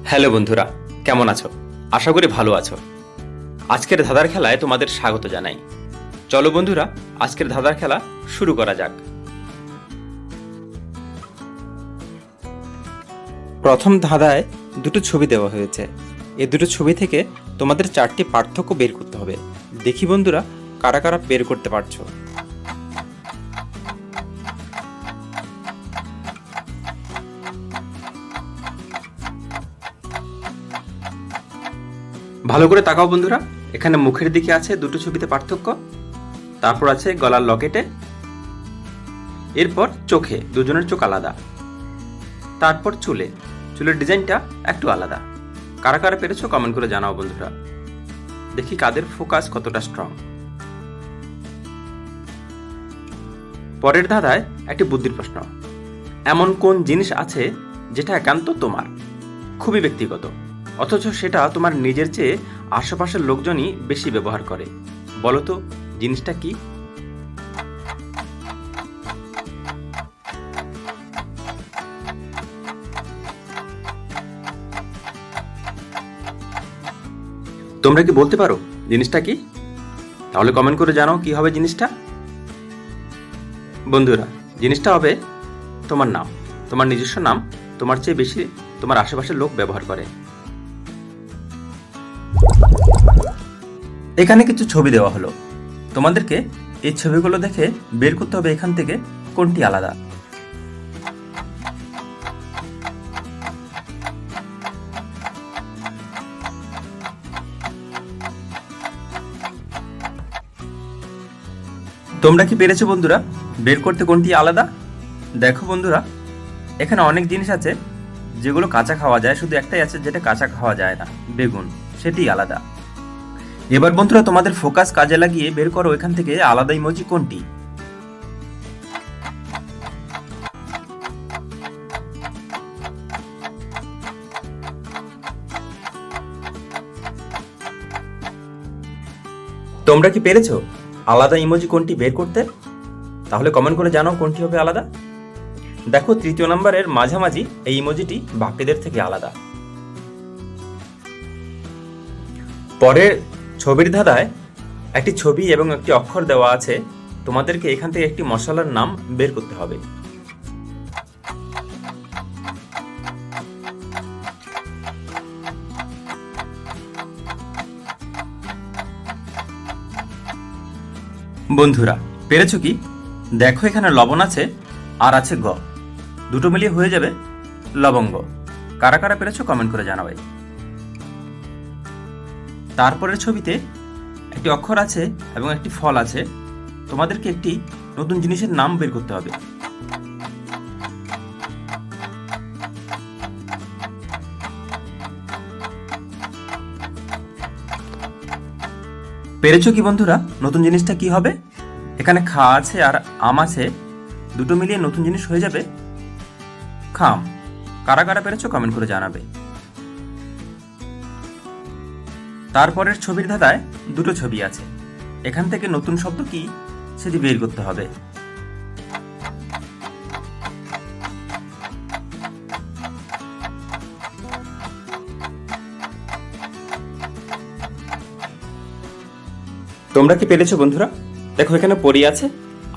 Hello বন্ধুরা, কেমন আছো? আশা করি ভালো আছো। আজকের ধাঁধার খেলায় তোমাদের স্বাগত জানাই। চলো বন্ধুরা, আজকের ধাঁধার খেলা শুরু করা যাক। প্রথম ধাঁধায় দুটো ছবি দেওয়া হয়েছে। এই দুটো ছবি থেকে তোমাদের চারটি পার্থক্য বের করতে হবে। দেখি বন্ধুরা, কারা কারা বের করতে পারছো। ভালো করে তাকাও বন্ধুরা, এখানে মুখের দিকে আছে দুটো ছবিতে পার্থক্য, তারপর আছে গলার লকেটে, এরপর চোখে, দুজনের চোখ আলাদা, তারপর চুলের ডিজাইনটা একটু আলাদা। কারা কারা পেরেছো কমেন্ট করে জানাও বন্ধুরা। দেখি কাদের ফোকাস কতটা স্ট্রং। পরের ধাঁধায় একটি বুদ্ধির প্রশ্ন। এমন কোন জিনিস আছে যেটা একান্ত তোমার, খুবই ব্যক্তিগত, অথচ সেটা তোমার নিজের চেয়ে আশেপাশের লোকজনই বেশি ব্যবহার করে? বলো তো জিনিসটা কি? তোমরা কি বলতে পারো জিনিসটা কি? তাহলে কমেন্ট করে জানাও কি হবে জিনিসটা। বন্ধুরা, জিনিসটা হবে তোমার নাম, তোমার নিজস্ব নাম তোমার চেয়ে বেশি তোমার আশেপাশের লোক ব্যবহার করে। এখানে কিছু ছবি দেওয়া হলো, তোমাদেরকে এই ছবিগুলো দেখে বের করতে হবে এখান থেকে কোনটি আলাদা। তোমরা কি পেরেছো বন্ধুরা বের করতে কোনটি আলাদা? দেখো বন্ধুরা, এখানে অনেক জিনিস আছে যেগুলো কাঁচা খাওয়া যায়, শুধু একটাই আছে যেটা কাঁচা খাওয়া যায় না, বেগুন, সেটি আলাদা। এবার বন্ধুরা তোমাদের ফোকাস কাজে লাগিয়ে বের করো এখান থেকে আলাদা ইমোজি কোনটি। তোমরা কি পেরেছো আলাদা ইমোজি কোনটি বের করতে? তাহলে কমেন্ট করে জানাও কোনটি হবে আলাদা। দেখো, তৃতীয় নম্বরের মাঝামাঝি এই ইমোজিটি বাকিদের থেকে আলাদা। পরের ছবির ধাঁধায় একটি ছবি এবং একটি অক্ষর দেওয়া আছে, তোমাদেরকে এখান থেকে একটি মশলার নাম বের করতে হবে। বন্ধুরা পেরেছো কি? দেখো, এখানে লবণ আছে আর আছে গ, দুটো মিলিয়ে হয়ে যাবে লবঙ্গ। কারা কারা পেরেছো কমেন্ট করে জানাবে। তারপরের ছবিতে একটি অক্ষর আছে এবং একটি ফল আছে, তোমাদেরকে একটি নতুন জিনিসের নাম বের করতে হবে। পেরেছো কি বন্ধুরা নতুন জিনিসটা কি হবে? এখানে খা আছে আর আম আছে, দুটো মিলিয়ে নতুন জিনিস হয়ে যাবে খাম। কারা কারা পেরেছো কমেন্ট করে জানাবে। তারপরের ছবির ধাঁধায় দুটো ছবি আছে, এখান থেকে নতুন শব্দ কি সেটি বের করতে হবে। তোমরা কি পেরেছো বন্ধুরা? দেখো, এখানে পরি আছে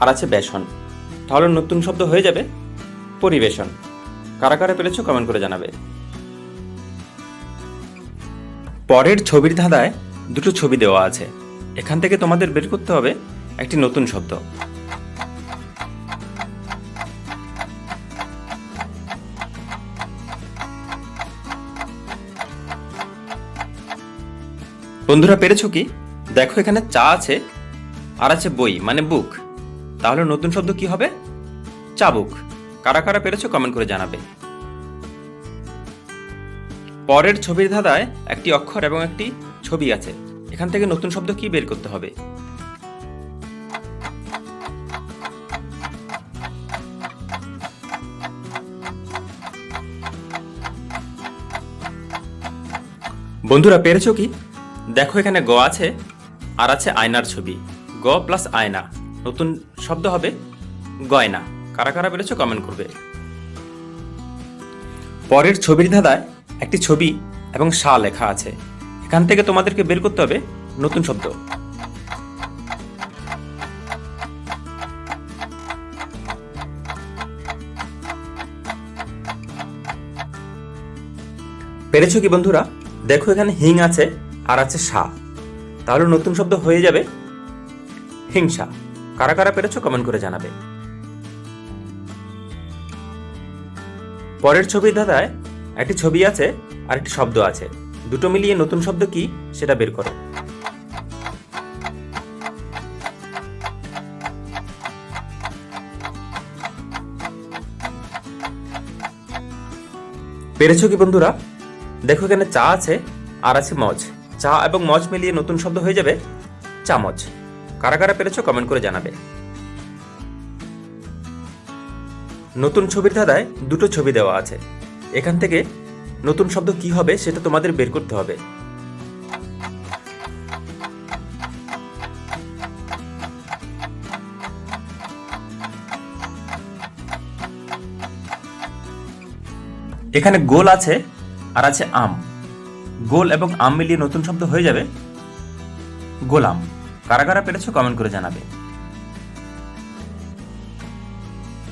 আর আছে বেসন, তাহলে নতুন শব্দ হয়ে যাবে পরিবেশন। কারা কারা পেরেছো কমেন্ট করে জানাবে। পরের ছবির ধাঁধায় দুটো ছবি দেওয়া আছে, এখান থেকে তোমাদের বের করতে হবে একটি নতুন শব্দ। বন্ধুরা পেরেছো কি? দেখো, এখানে চা আছে আর আছে বই মানে বুক, তাহলে নতুন শব্দ কি হবে? চাবুক। কারা কারা পেরেছো কমেন্ট করে জানাবে। পরের ছবির ধাঁধায় একটি অক্ষর এবং একটি ছবি আছে, এখান থেকে নতুন শব্দ কি বের করতে হবে। বন্ধুরা পেরেছো কি? দেখো, এখানে গ আছে আর আছে আয়নার ছবি, গ প্লাস আয়না, নতুন শব্দ হবে গয়না। কারা কারা পেরেছো কমেন্ট করবে। পরের ছবির ধাঁধায় একটি ছবি এবং সা লেখা আছে। এখান থেকে তোমাদেরকে বের করতে হবে নতুন শব্দ। পেরেছো কি বন্ধুরা? দেখো এখানে হিং আছে আর আছে সা, তাহলে নতুন শব্দ হয়ে যাবে হিংসা। কারা কারা পেরেছো কমেন্ট করে জানাবে। পরের ছবির ধাঁধায় একটি ছবি আছে আর একটি শব্দ আছে, দুটো মিলিয়ে নতুন শব্দ কি সেটা বের করো। পেরেছো কি বন্ধুরা? দেখো এখানে চা আছে আর আছে মজ, চা এবং মজ মিলিয়ে নতুন শব্দ হয়ে যাবে চামচ। কারা কারা পেরেছো কমেন্ট করে জানাবে। নতুন ছবির ধাঁধায় দুটো ছবি দেওয়া আছে, এখান থেকে নতুন শব্দ কি হবে সেটা তোমাদের বের করতে হবে। এখানে গোল আছে আর আছে আম, গোল এবং আম মিলিয়ে নতুন শব্দ হয়ে যাবে গোলাম। কারা কারা পেরেছো কমেন্ট করে জানাবে।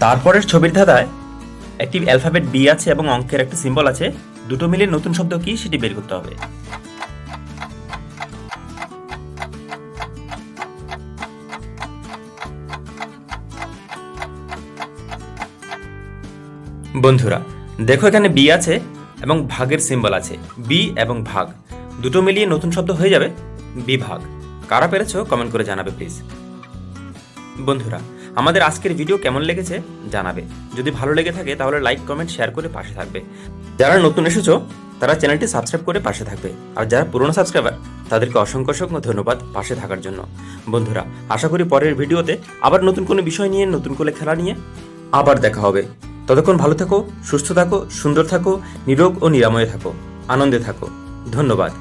তারপরের ছবির ধাঁধায় একটি অ্যালফাবেট বি আছে এবং অঙ্কের একটা সিম্বল আছে, দুটো মিলিয়ে নতুন শব্দ কি সেটি বের করতে হবে। বন্ধুরা দেখো এখানে বি আছে এবং ভাগের সিম্বল আছে, বি এবং ভাগ দুটো মিলিয়ে নতুন শব্দ হয়ে যাবে বিভাগ। কারা পেরেছো কমেন্ট করে জানাবে প্লিজ। বন্ধুরা আমাদের আজকের ভিডিও কেমন লেগেছে জানাবে, যদি ভালো লেগে থাকে তাহলে লাইক কমেন্ট শেয়ার করে পাশে থাকবে। যারা নতুন এসেছো তারা চ্যানেলটি সাবস্ক্রাইব করে পাশে থাকবে, আর যারা পুরনো সাবস্ক্রাইবার তাদেরকে অসংখ্য অসংখ্য ধন্যবাদ পাশে থাকার জন্য। বন্ধুরা আশা করি পরের ভিডিওতে আবার নতুন কোনো বিষয় নিয়ে, নতুন করে খেলা নিয়ে আবার দেখা হবে। ততক্ষণ ভালো থাকো, সুস্থ থাকো, সুন্দর থাকো, নিরোগ ও নিরাময়ে থাকো, আনন্দে থাকো। ধন্যবাদ।